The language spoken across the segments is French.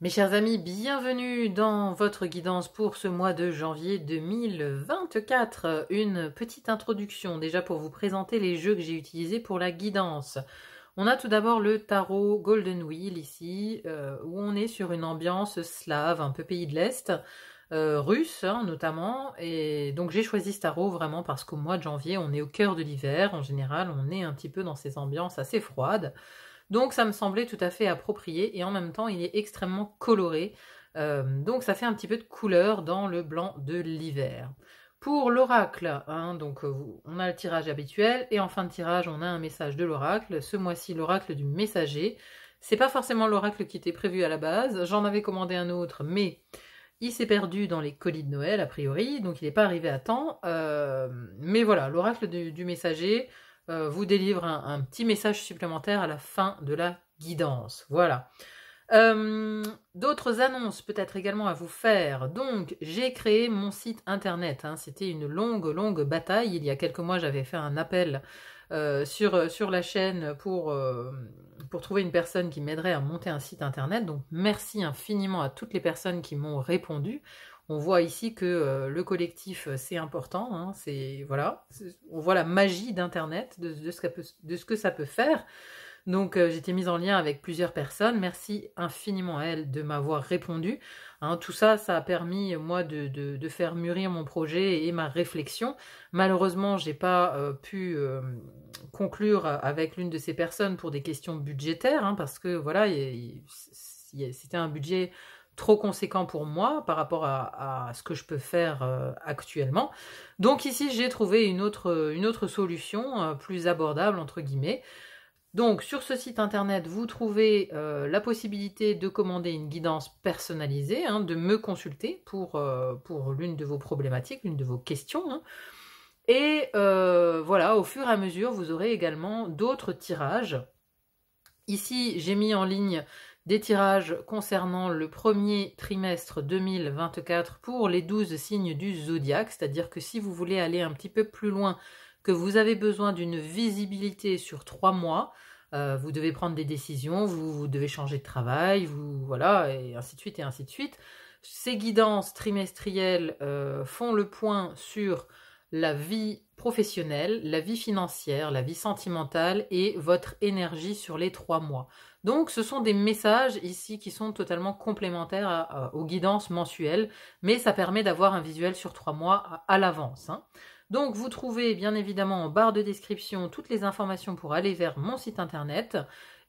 Mes chers amis, bienvenue dans votre guidance pour ce mois de janvier 2024. Une petite introduction déjà pour vous présenter les jeux que j'ai utilisés pour la guidance. On a tout d'abord le tarot Golden Wheel ici, où on est sur une ambiance slave, un peu pays de l'Est, russe notamment. Et donc j'ai choisi ce tarot vraiment parce qu'au mois de janvier, on est au cœur de l'hiver. En général, on est un petit peu dans ces ambiances assez froides. Donc ça me semblait tout à fait approprié et en même temps il est extrêmement coloré. Donc ça fait un petit peu de couleur dans le blanc de l'hiver. Pour l'oracle, donc on a le tirage habituel et en fin de tirage on a un message de l'oracle. Ce mois-ci l'oracle du messager. C'est pas forcément l'oracle qui était prévu à la base. J'en avais commandé un autre, mais il s'est perdu dans les colis de Noël a priori, donc il n'est pas arrivé à temps. Mais voilà, l'oracle du messager vous délivre un petit message supplémentaire à la fin de la guidance. Voilà. D'autres annonces peut-être également à vous faire. Donc, j'ai créé mon site internet. C'était une longue bataille. Il y a quelques mois, j'avais fait un appel sur la chaîne pour trouver une personne qui m'aiderait à monter un site internet. Donc, merci infiniment à toutes les personnes qui m'ont répondu. On voit ici que le collectif, c'est important. Voilà, on voit la magie d'Internet, de ce que ça peut faire. Donc j'ai été mise en lien avec plusieurs personnes. Merci infiniment à elles de m'avoir répondu. Tout ça, ça a permis moi de faire mûrir mon projet et ma réflexion. Malheureusement, j'ai pas pu conclure avec l'une de ces personnes pour des questions budgétaires, parce que voilà, c'était un budget trop conséquent pour moi par rapport à ce que je peux faire actuellement. Donc ici, j'ai trouvé une autre solution plus abordable, entre guillemets. Donc sur ce site internet, vous trouvez la possibilité de commander une guidance personnalisée, de me consulter pour l'une de vos problématiques, l'une de vos questions. Et voilà, au fur et à mesure, vous aurez également d'autres tirages. Ici, j'ai mis en ligne des tirages concernant le premier trimestre 2024 pour les 12 signes du zodiaque, c'est-à-dire que si vous voulez aller un petit peu plus loin, que vous avez besoin d'une visibilité sur 3 mois, vous devez prendre des décisions, vous devez changer de travail, voilà, et ainsi de suite, et ainsi de suite. Ces guidances trimestrielles font le point sur la vie professionnelle, la vie financière, la vie sentimentale et votre énergie sur les 3 mois. Donc ce sont des messages ici qui sont totalement complémentaires aux guidances mensuelles, mais ça permet d'avoir un visuel sur 3 mois à l'avance. Donc vous trouvez bien évidemment en barre de description toutes les informations pour aller vers mon site internet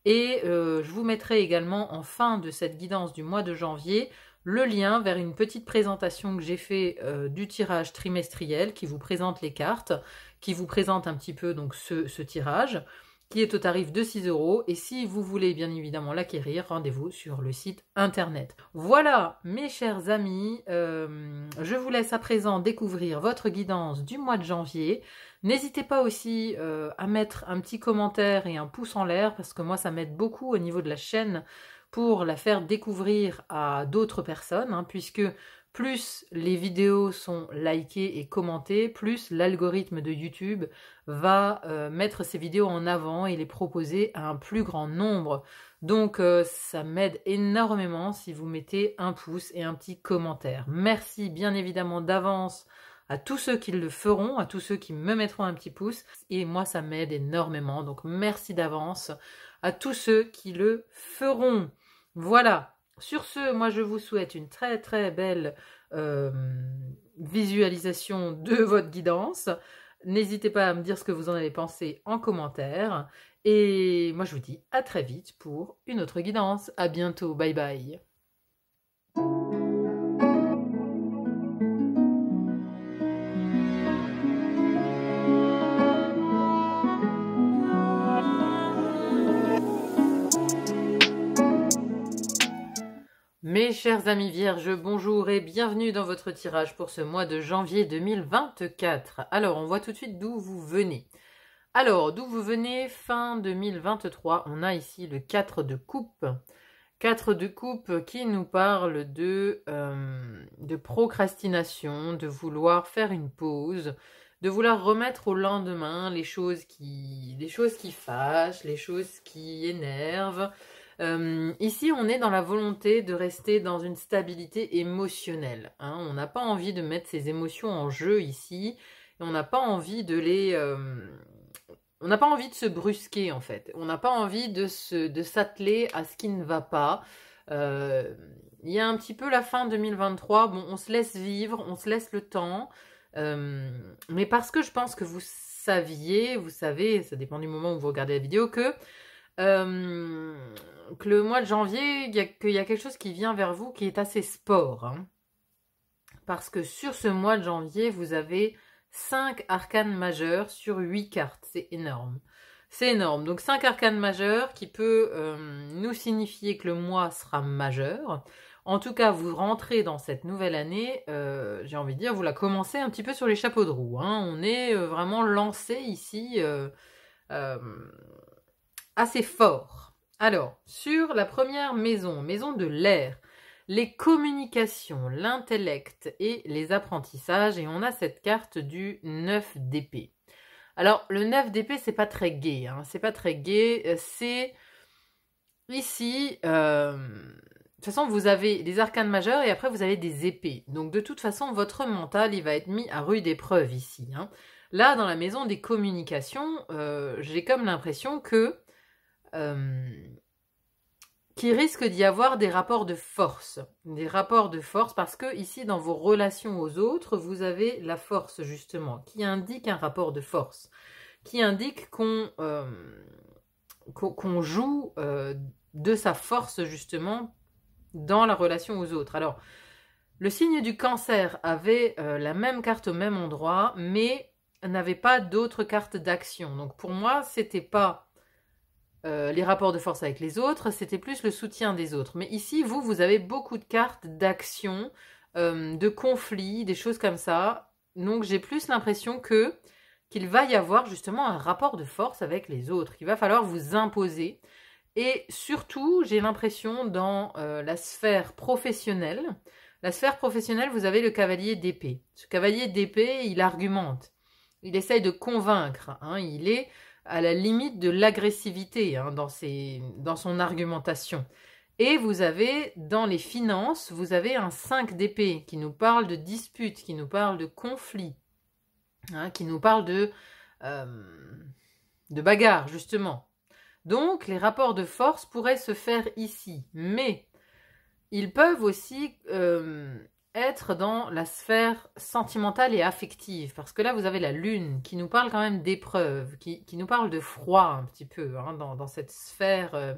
et je vous mettrai également en fin de cette guidance du mois de janvier le lien vers une petite présentation que j'ai fait du tirage trimestriel qui vous présente les cartes, qui vous présente un petit peu donc ce tirage, qui est au tarif de 6 €. Et si vous voulez bien évidemment l'acquérir, rendez-vous sur le site internet. Voilà, mes chers amis, je vous laisse à présent découvrir votre guidance du mois de janvier. N'hésitez pas aussi à mettre un petit commentaire et un pouce en l'air, parce que moi ça m'aide beaucoup au niveau de la chaîne pour la faire découvrir à d'autres personnes, puisque plus les vidéos sont likées et commentées, plus l'algorithme de YouTube va mettre ces vidéos en avant et les proposer à un plus grand nombre. Donc ça m'aide énormément si vous mettez un pouce et un petit commentaire. Merci bien évidemment d'avance à tous ceux qui le feront, à tous ceux qui me mettront un petit pouce. Et moi, ça m'aide énormément. Donc merci d'avance à tous ceux qui le feront. Voilà. Sur ce, moi je vous souhaite une très très belle visualisation de votre guidance. N'hésitez pas à me dire ce que vous en avez pensé en commentaire. Et moi je vous dis à très vite pour une autre guidance. À bientôt, bye bye. Mes chers amis vierges, bonjour et bienvenue dans votre tirage pour ce mois de janvier 2024. Alors, on voit tout de suite d'où vous venez. Alors, d'où vous venez, fin 2023, on a ici le 4 de coupe. 4 de coupe qui nous parle de procrastination, de vouloir faire une pause, de vouloir remettre au lendemain les choses qui fâchent, les choses qui énervent. Ici, on est dans la volonté de rester dans une stabilité émotionnelle. Hein. On n'a pas envie de mettre ses émotions en jeu ici. Et on n'a pas envie de on n'a pas envie de se brusquer, en fait. On n'a pas envie de s'atteler à ce qui ne va pas. Il y a un petit peu la fin 2023. Bon, on se laisse vivre, on se laisse le temps. Mais parce que je pense que vous savez, ça dépend du moment où vous regardez la vidéo, que le mois de janvier, qu'il y a quelque chose qui vient vers vous qui est assez sport. Hein. Parce que sur ce mois de janvier, vous avez 5 arcanes majeures sur 8 cartes. C'est énorme. C'est énorme. Donc 5 arcanes majeures qui peut nous signifier que le mois sera majeur. En tout cas, vous rentrez dans cette nouvelle année, j'ai envie de dire, vous la commencez un petit peu sur les chapeaux de roue. Hein. On est vraiment lancé ici assez fort. Alors, sur la première maison, maison de l'air, les communications, l'intellect et les apprentissages, et on a cette carte du 9 d'épée. Alors, le 9 d'épée, c'est pas très gai, hein, c'est pas très gai, c'est ici, de toute façon, vous avez des arcanes majeures et après vous avez des épées. Donc, de toute façon, votre mental, il va être mis à rude épreuve ici. Hein. Là, dans la maison des communications, j'ai comme l'impression que qu'il risque d'y avoir des rapports de force. Des rapports de force parce que ici, dans vos relations aux autres, vous avez la force, justement, qui indique un rapport de force, qui indique qu'on joue de sa force, justement, dans la relation aux autres. Alors, le signe du cancer avait la même carte au même endroit, mais n'avait pas d'autres cartes d'action. Donc, pour moi, c'était pas les rapports de force avec les autres, c'était plus le soutien des autres. Mais ici, vous avez beaucoup de cartes d'action, de conflits, des choses comme ça. Donc, j'ai plus l'impression qu'il va y avoir justement un rapport de force avec les autres, qu'il va falloir vous imposer. Et surtout, j'ai l'impression dans la sphère professionnelle, vous avez le cavalier d'épée. Ce cavalier d'épée, il argumente. Il essaye de convaincre. Hein, il est à la limite de l'agressivité hein, dans son argumentation. Et vous avez, dans les finances, vous avez un 5 d'épée qui nous parle de dispute, qui nous parle de conflit, hein, qui nous parle de bagarre, justement. Donc, les rapports de force pourraient se faire ici. Mais ils peuvent aussi être dans la sphère sentimentale et affective, parce que là vous avez la lune qui nous parle quand même d'épreuves, qui nous parle de froid un petit peu hein, dans cette sphère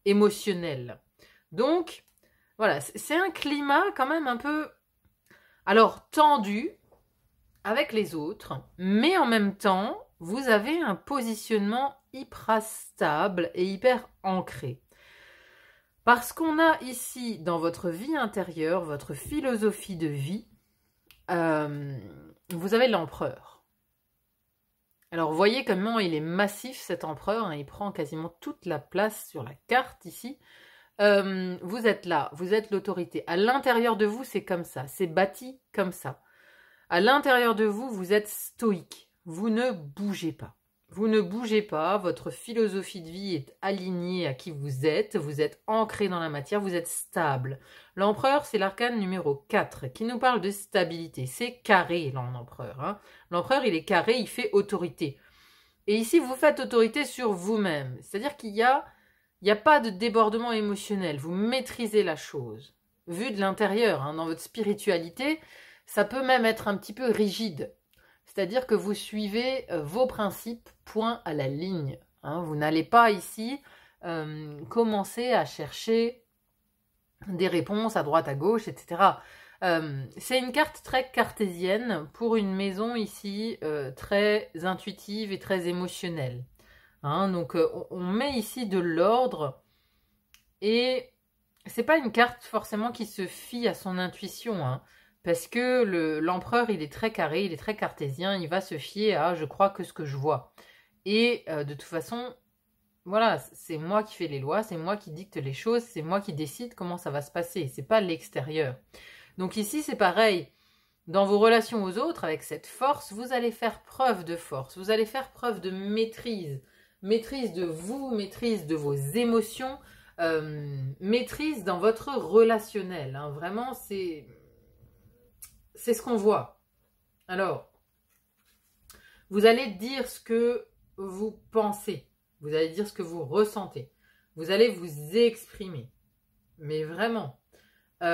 émotionnelle. Donc voilà, c'est un climat quand même un peu alors tendu avec les autres, mais en même temps vous avez un positionnement hyper stable et hyper ancré. Parce qu'on a ici, dans votre vie intérieure, votre philosophie de vie, vous avez l'empereur. Alors, vous voyez comment il est massif, cet empereur. Hein, il prend quasiment toute la place sur la carte, ici. Vous êtes là, vous êtes l'autorité. À l'intérieur de vous, c'est comme ça. C'est bâti comme ça. À l'intérieur de vous, vous êtes stoïque. Vous ne bougez pas. Vous ne bougez pas, votre philosophie de vie est alignée à qui vous êtes ancré dans la matière, vous êtes stable. L'empereur, c'est l'arcane numéro 4 qui nous parle de stabilité. C'est carré, l'empereur. Hein. L'empereur, il est carré, il fait autorité. Et ici, vous faites autorité sur vous-même. C'est-à-dire qu'il n'y a pas de débordement émotionnel. Vous maîtrisez la chose. Vu de l'intérieur, hein, dans votre spiritualité, ça peut même être un petit peu rigide. C'est-à-dire que vous suivez vos principes point à la ligne. Hein. Vous n'allez pas ici commencer à chercher des réponses à droite, à gauche, etc. C'est une carte très cartésienne pour une maison ici très intuitive et très émotionnelle. Hein. Donc on met ici de l'ordre et c'est pas une carte forcément qui se fie à son intuition. Hein. Parce que l'empereur, il est très carré, il est très cartésien, il va se fier à « je crois que ce que je vois ». Et de toute façon, voilà, c'est moi qui fais les lois, c'est moi qui dicte les choses, c'est moi qui décide comment ça va se passer, c'est pas l'extérieur. Donc ici, c'est pareil. Dans vos relations aux autres, avec cette force, vous allez faire preuve de force, vous allez faire preuve de maîtrise. Maîtrise de vous, maîtrise de vos émotions, maîtrise dans votre relationnel. Hein. Vraiment, c'est ce qu'on voit. Alors, vous allez dire ce que vous pensez. Vous allez dire ce que vous ressentez. Vous allez vous exprimer. Mais vraiment. Vous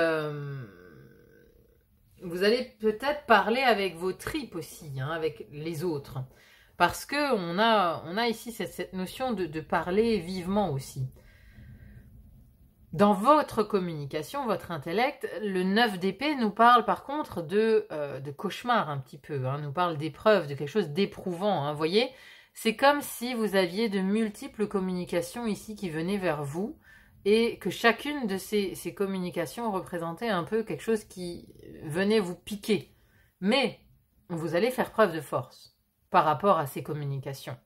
allez peut-être parler avec vos tripes aussi, hein, avec les autres. Parce qu'on a ici cette notion de parler vivement aussi. Dans votre communication, votre intellect, le 9 d'épée nous parle par contre de cauchemar un petit peu, hein, nous parle d'épreuve, de quelque chose d'éprouvant. Hein, vous voyez, c'est comme si vous aviez de multiples communications ici qui venaient vers vous et que chacune de ces communications représentait un peu quelque chose qui venait vous piquer. Mais vous allez faire preuve de force par rapport à ces communications.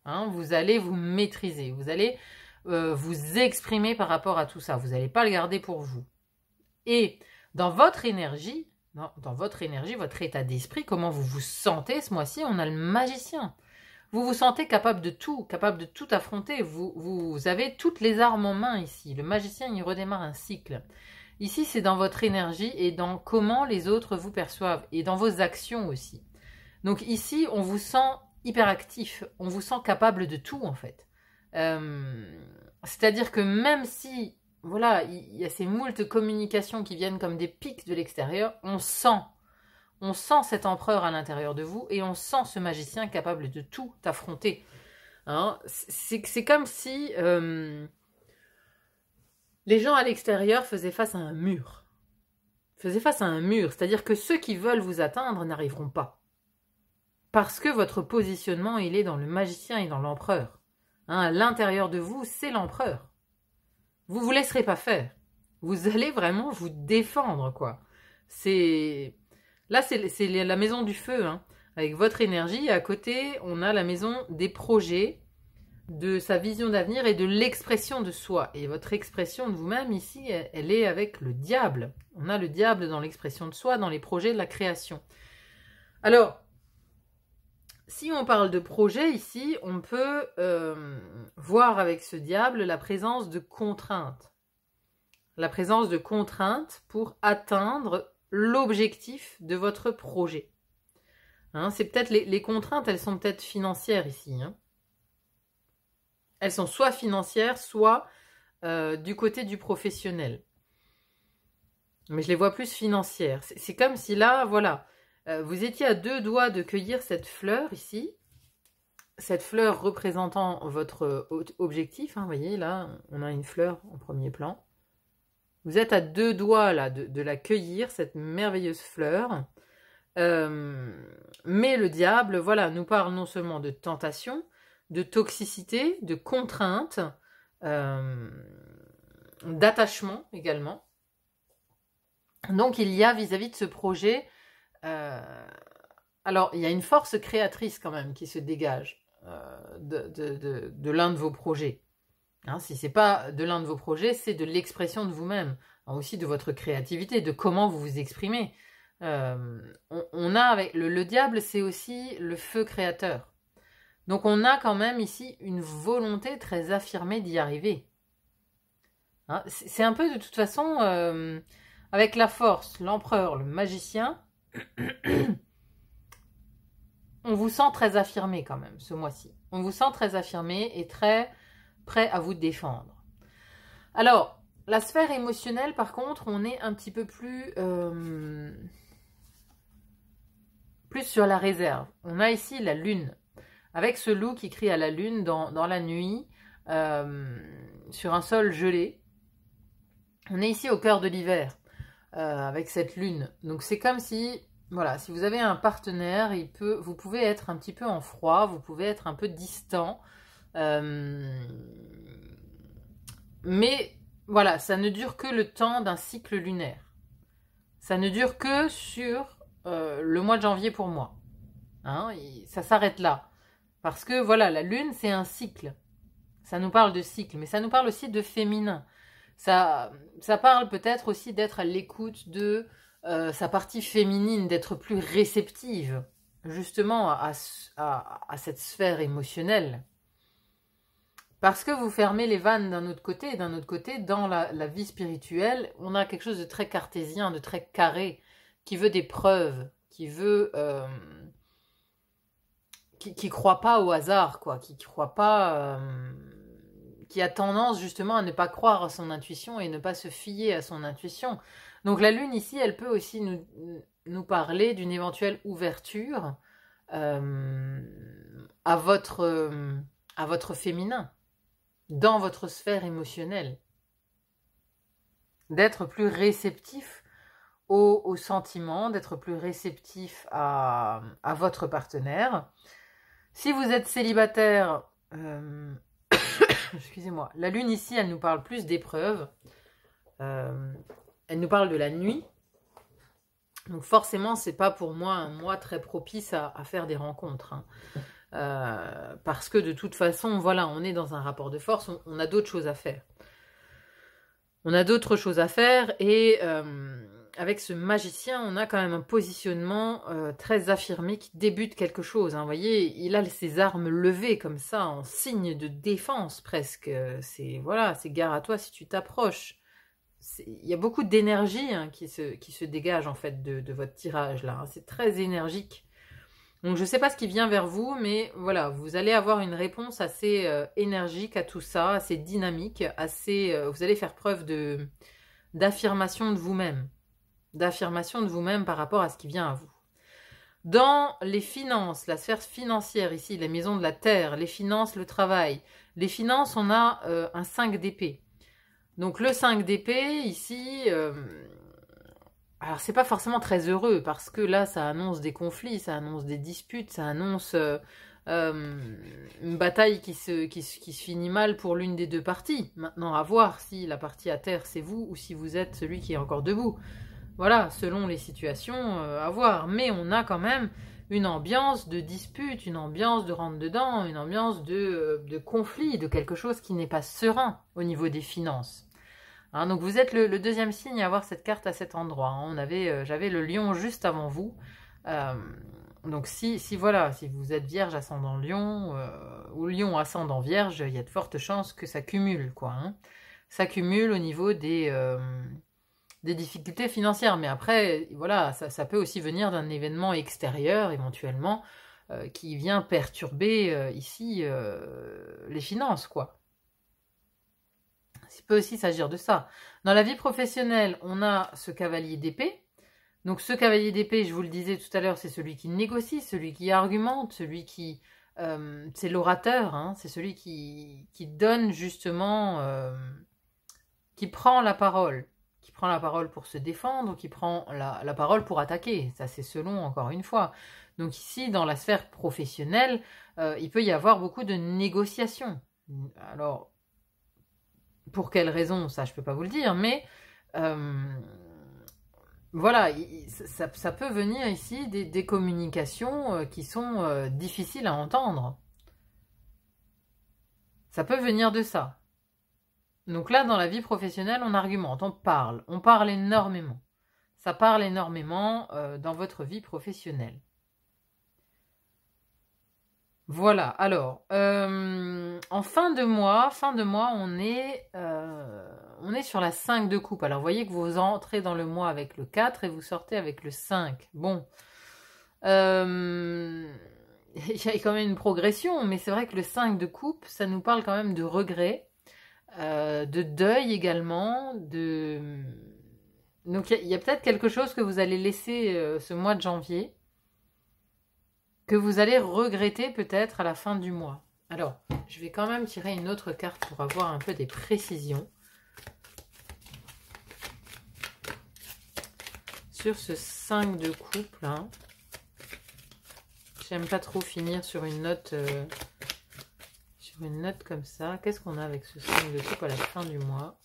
Hein, vous allez vous maîtriser, vous allez vous exprimer par rapport à tout ça. Vous n'allez pas le garder pour vous. Et dans votre énergie, votre état d'esprit, comment vous vous sentez ce mois-ci, on a le magicien. Vous vous sentez capable de tout affronter. Vous avez toutes les armes en main ici. Le magicien, il redémarre un cycle. Ici, c'est dans votre énergie et dans comment les autres vous perçoivent et dans vos actions aussi. Donc ici, on vous sent hyperactif. On vous sent capable de tout en fait. C'est-à-dire que même si, voilà, il y a ces moultes communications qui viennent comme des pics de l'extérieur, on sent cet empereur à l'intérieur de vous et on sent ce magicien capable de tout affronter. Hein, c'est comme si les gens à l'extérieur faisaient face à un mur. C'est-à-dire que ceux qui veulent vous atteindre n'arriveront pas. Parce que votre positionnement, il est dans le magicien et dans l'empereur. Hein, à l'intérieur de vous, c'est l'empereur. Vous ne vous laisserez pas faire. Vous allez vraiment vous défendre, quoi. Là, c'est la maison du feu, hein. Avec votre énergie. À côté, on a la maison des projets, de sa vision d'avenir et de l'expression de soi. Et votre expression de vous-même, ici, elle est avec le diable. On a le diable dans l'expression de soi, dans les projets de la création. Alors, si on parle de projet ici, on peut voir avec ce diable la présence de contraintes. La présence de contraintes pour atteindre l'objectif de votre projet. Hein, c'est peut-être les contraintes, elles sont peut-être financières ici. Hein. Elles sont soit financières, soit du côté du professionnel. Mais je les vois plus financières. C'est comme si là, voilà... vous étiez à 2 doigts de cueillir cette fleur ici, cette fleur représentant votre objectif. Hein, vous voyez, là, on a une fleur en premier plan. Vous êtes à 2 doigts là de la cueillir, cette merveilleuse fleur. Mais le diable, voilà, nous parle non seulement de tentation, de toxicité, de contrainte, d'attachement également. Donc, il y a vis-à-vis de ce projet... alors, il y a une force créatrice quand même qui se dégage de l'un de vos projets. Hein, si ce n'est pas de l'un de vos projets, c'est de l'expression de vous-même, hein, aussi de votre créativité, de comment vous vous exprimez. On a avec le diable, c'est aussi le feu créateur. Donc, on a quand même ici une volonté très affirmée d'y arriver. Hein, c'est un peu de toute façon, avec la force, l'empereur, le magicien... On vous sent très affirmé quand même ce mois-ci. On vous sent très affirmé et très prêt à vous défendre. Alors, la sphère émotionnelle, par contre, on est un petit peu plus sur la réserve. On a ici la lune, avec ce loup qui crie à la lune dans la nuit, sur un sol gelé. On est ici au cœur de l'hiver. Avec cette lune. Donc c'est comme si, voilà, si vous avez un partenaire, vous pouvez être un petit peu en froid, vous pouvez être un peu distant. Mais voilà, ça ne dure que le temps d'un cycle lunaire. Ça ne dure que sur le mois de janvier pour moi. Hein, ça s'arrête là. Parce que voilà, la lune, c'est un cycle. Ça nous parle de cycle, mais ça nous parle aussi de féminin. Ça parle peut-être aussi d'être à l'écoute de sa partie féminine, d'être plus réceptive, justement, à cette sphère émotionnelle. Parce que vous fermez les vannes d'un autre côté, et d'un autre côté, dans la vie spirituelle, on a quelque chose de très cartésien, de très carré, qui veut des preuves, qui veut... qui croit pas au hasard, quoi, qui croit pas... qui a tendance justement à ne pas croire à son intuition et ne pas se fier à son intuition. Donc la lune ici, elle peut aussi nous parler d'une éventuelle ouverture à votre féminin, dans votre sphère émotionnelle. D'être plus réceptif aux sentiments, d'être plus réceptif à votre partenaire. Si vous êtes célibataire, excusez-moi, la lune ici, elle nous parle plus d'épreuves. Elle nous parle de la nuit. Donc forcément, c'est pas pour moi un mois très propice à faire des rencontres. Hein. Parce que de toute façon, voilà, on est dans un rapport de force, on a d'autres choses à faire. On a d'autres choses à faire et avec ce magicien, on a quand même un positionnement très affirmé qui débute quelque chose. Hein. Vous voyez, il a ses armes levées comme ça, en signe de défense presque. C'est gare à toi si tu t'approches. Il y a beaucoup d'énergie hein, qui se dégage en fait de votre tirage là. Hein. C'est très énergique. Donc je ne sais pas ce qui vient vers vous, mais voilà, vous allez avoir une réponse assez énergique à tout ça, assez dynamique, vous allez faire preuve d'affirmation de vous-même. D'affirmation de vous-même par rapport à ce qui vient à vous. Dans les finances, la sphère financière ici, les maisons de la terre, les finances, le travail. Les finances, on a un 5 d'épée. Donc le 5 d'épée, ici, alors c'est pas forcément très heureux, parce que là, ça annonce des conflits, ça annonce des disputes, ça annonce une bataille qui se finit mal pour l'une des deux parties. Maintenant, à voir si la partie à terre, c'est vous, ou si vous êtes celui qui est encore debout. Voilà, selon les situations, à voir. Mais on a quand même une ambiance de dispute, une ambiance de rentre-dedans, une ambiance de conflit, de quelque chose qui n'est pas serein au niveau des finances. Hein, donc vous êtes le deuxième signe à avoir cette carte à cet endroit. Hein. J'avais le lion juste avant vous. Donc si vous êtes vierge ascendant lion ou lion ascendant vierge, il y a de fortes chances que ça cumule, quoi. Hein. Ça cumule au niveau des difficultés financières. Mais après, voilà, ça peut aussi venir d'un événement extérieur, éventuellement, qui vient perturber ici les finances, quoi. Il peut aussi s'agir de ça. Dans la vie professionnelle, on a ce cavalier d'épée. Donc ce cavalier d'épée, je vous le disais tout à l'heure, c'est celui qui négocie, celui qui argumente, celui qui... c'est l'orateur, hein, c'est celui qui donne justement... qui prend la parole. Qui prend la parole pour se défendre, qui prend la parole pour attaquer. Ça, c'est selon, encore une fois. Donc ici, dans la sphère professionnelle, il peut y avoir beaucoup de négociations. Alors... Pour quelles raisons, ça je peux pas vous le dire, mais voilà, ça peut venir ici des communications qui sont difficiles à entendre. Ça peut venir de ça. Donc là, dans la vie professionnelle, on argumente, on parle énormément. Ça parle énormément dans votre vie professionnelle. Voilà, alors, en fin de mois, on est sur la 5 de coupe. Alors, vous voyez que vous entrez dans le mois avec le 4 et vous sortez avec le 5. Bon, il y a quand même une progression, mais c'est vrai que le 5 de coupe, ça nous parle quand même de regret, de deuil également, donc il y a peut-être quelque chose que vous allez laisser ce mois de janvier, que vous allez regretter peut-être à la fin du mois. Alors, je vais quand même tirer une autre carte pour avoir un peu des précisions sur ce 5 de coupe là. J'aime pas trop finir sur une note comme ça. Qu'est-ce qu'on a avec ce 5 de coupe à la fin du mois?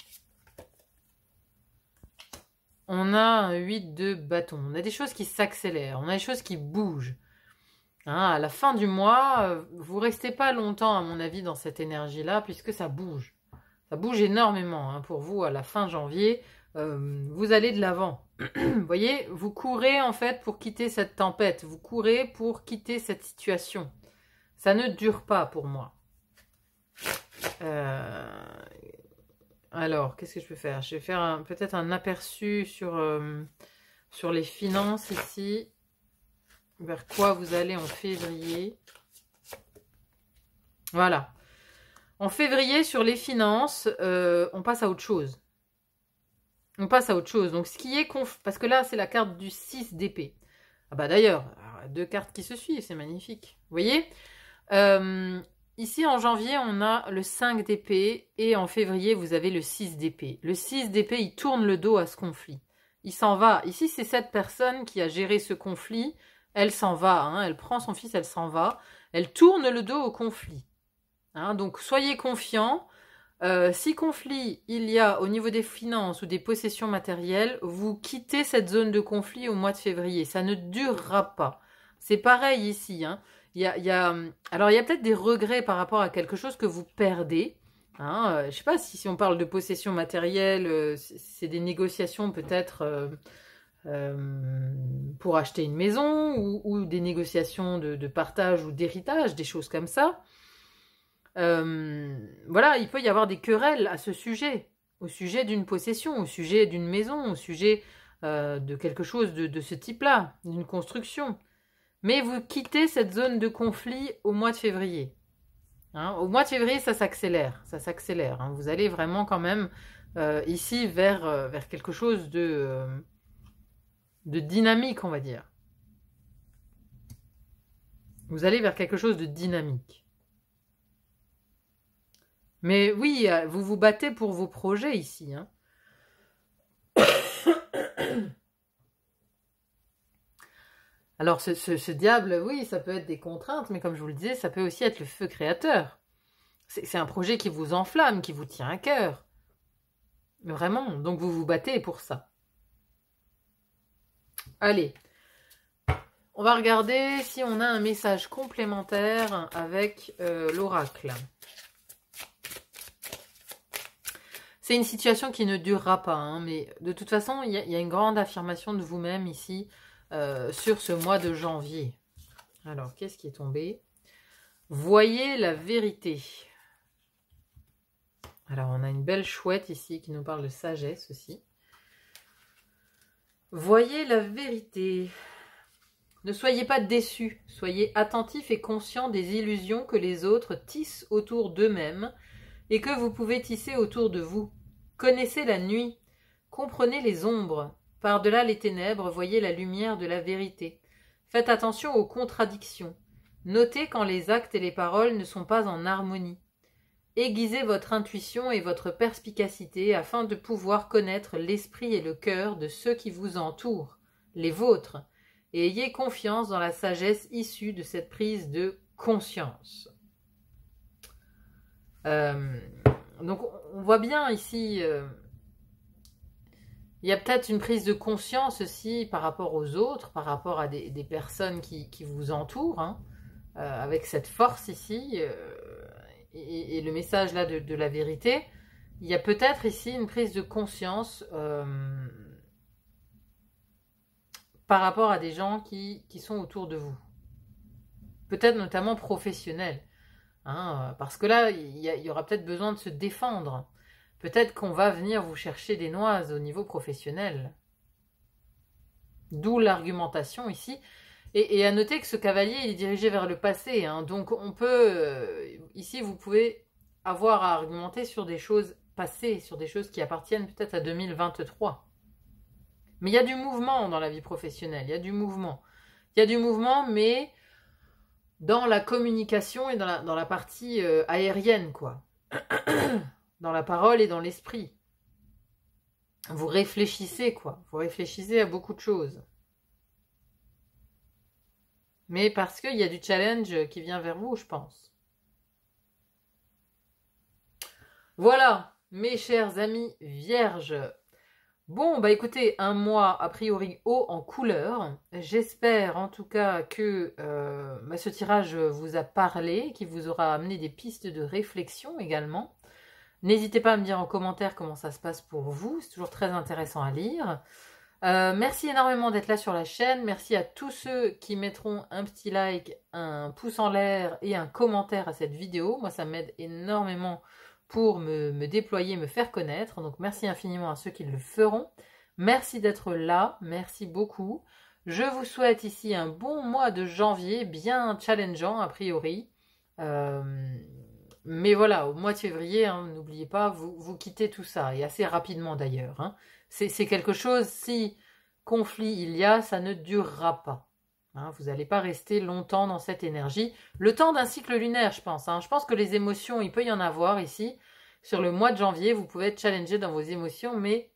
On a un 8 de bâton. On a des choses qui s'accélèrent. On a des choses qui bougent. Hein, à la fin du mois, vous restez pas longtemps, à mon avis, dans cette énergie-là, puisque ça bouge. Ça bouge énormément. Hein, pour vous, à la fin janvier, vous allez de l'avant. Vous voyez, vous courez en fait pour quitter cette tempête. Vous courez pour quitter cette situation. Ça ne dure pas pour moi. Alors, qu'est-ce que je peux faire? Je vais faire peut-être un aperçu sur les finances ici. Vers quoi vous allez en février. Voilà. En février, sur les finances, on passe à autre chose. On passe à autre chose. Donc, ce qui est... Parce que là, c'est la carte du 6 d'épée. Ah bah d'ailleurs, 2 cartes qui se suivent, c'est magnifique. Vous voyez ici, en janvier, on a le 5 d'épée. Et en février, vous avez le 6 d'épée. Le 6 d'épée, il tourne le dos à ce conflit. Il s'en va. Ici, c'est cette personne qui a géré ce conflit. Elle s'en va. Hein. Elle prend son fils, elle s'en va. Elle tourne le dos au conflit. Hein, donc, soyez confiants. Si conflit il y a au niveau des finances ou des possessions matérielles, vous quittez cette zone de conflit au mois de février. Ça ne durera pas. C'est pareil ici. Hein. Alors, il y a peut-être des regrets par rapport à quelque chose que vous perdez. Hein. Je ne sais pas si on parle de possession matérielle, c'est des négociations peut-être pour acheter une maison ou des négociations de partage ou d'héritage, des choses comme ça. Voilà, il peut y avoir des querelles à ce sujet, au sujet d'une possession, au sujet d'une maison, au sujet de quelque chose de ce type-là, d'une construction. Mais vous quittez cette zone de conflit au mois de février. Hein, au mois de février, ça s'accélère. Hein. Vous allez vraiment quand même ici vers quelque chose de dynamique, on va dire. Vous allez vers quelque chose de dynamique. Mais oui, vous vous battez pour vos projets ici. Hein. Alors, ce diable, oui, ça peut être des contraintes, mais comme je vous le disais, ça peut aussi être le feu créateur. C'est un projet qui vous enflamme, qui vous tient à cœur. Vraiment, donc vous vous battez pour ça. Allez, on va regarder si on a un message complémentaire avec l'oracle. C'est une situation qui ne durera pas, hein, mais de toute façon, il y a une grande affirmation de vous-même ici sur ce mois de janvier. Alors, qu'est-ce qui est tombé? Voyez la vérité. Alors, on a une belle chouette ici qui nous parle de sagesse aussi. Voyez la vérité. Ne soyez pas déçus, soyez attentifs et conscients des illusions que les autres tissent autour d'eux-mêmes et que vous pouvez tisser autour de vous. Connaissez la nuit, comprenez les ombres, par-delà les ténèbres, voyez la lumière de la vérité. Faites attention aux contradictions. Notez quand les actes et les paroles ne sont pas en harmonie. Aiguisez votre intuition et votre perspicacité afin de pouvoir connaître l'esprit et le cœur de ceux qui vous entourent, les vôtres, et ayez confiance dans la sagesse issue de cette prise de conscience. Donc on voit bien ici, il y a peut-être une prise de conscience aussi par rapport aux autres, par rapport à des personnes qui vous entourent, hein, avec cette force ici, et le message là de la vérité. Il y a peut-être ici une prise de conscience par rapport à des gens qui sont autour de vous. Peut-être notamment professionnels. Hein, parce que là, il y aura peut-être besoin de se défendre. Peut-être qu'on va venir vous chercher des noises au niveau professionnel. D'où l'argumentation ici. Et à noter que ce cavalier il est dirigé vers le passé. Hein, donc on peut... ici, vous pouvez avoir à argumenter sur des choses passées, sur des choses qui appartiennent peut-être à 2023. Mais il y a du mouvement dans la vie professionnelle. Il y a du mouvement. Il y a du mouvement, mais... dans la communication et dans la partie aérienne, quoi. Dans la parole et dans l'esprit. Vous réfléchissez, quoi. Vous réfléchissez à beaucoup de choses. Mais parce qu'il y a du challenge qui vient vers vous, je pense. Voilà, mes chers amis vierges. Bon, bah écoutez, un mois a priori haut en couleur. J'espère en tout cas que ce tirage vous a parlé, qu'il vous aura amené des pistes de réflexion également. N'hésitez pas à me dire en commentaire comment ça se passe pour vous, c'est toujours très intéressant à lire. Merci énormément d'être là sur la chaîne. Merci à tous ceux qui mettront un petit like, un pouce en l'air et un commentaire à cette vidéo. Moi, ça m'aide énormément pour me déployer, me faire connaître. Donc merci infiniment à ceux qui le feront. Merci d'être là, merci beaucoup. Je vous souhaite ici un bon mois de janvier, bien challengeant a priori. Mais voilà, au mois de février, hein, n'oubliez pas, vous quittez tout ça, et assez rapidement d'ailleurs. Hein. C'est quelque chose, si conflit il y a, ça ne durera pas. Hein, vous n'allez pas rester longtemps dans cette énergie. Le temps d'un cycle lunaire, je pense. Hein. Je pense que les émotions, il peut y en avoir ici. Sur le mois de janvier, vous pouvez être challengé dans vos émotions, mais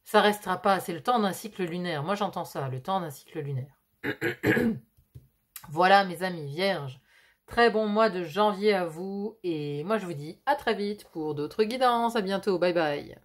ça restera pas. C'est le temps d'un cycle lunaire. Moi, j'entends ça, le temps d'un cycle lunaire. Voilà, mes amis vierges. Très bon mois de janvier à vous. Et moi, je vous dis à très vite pour d'autres guidances. À bientôt. Bye bye.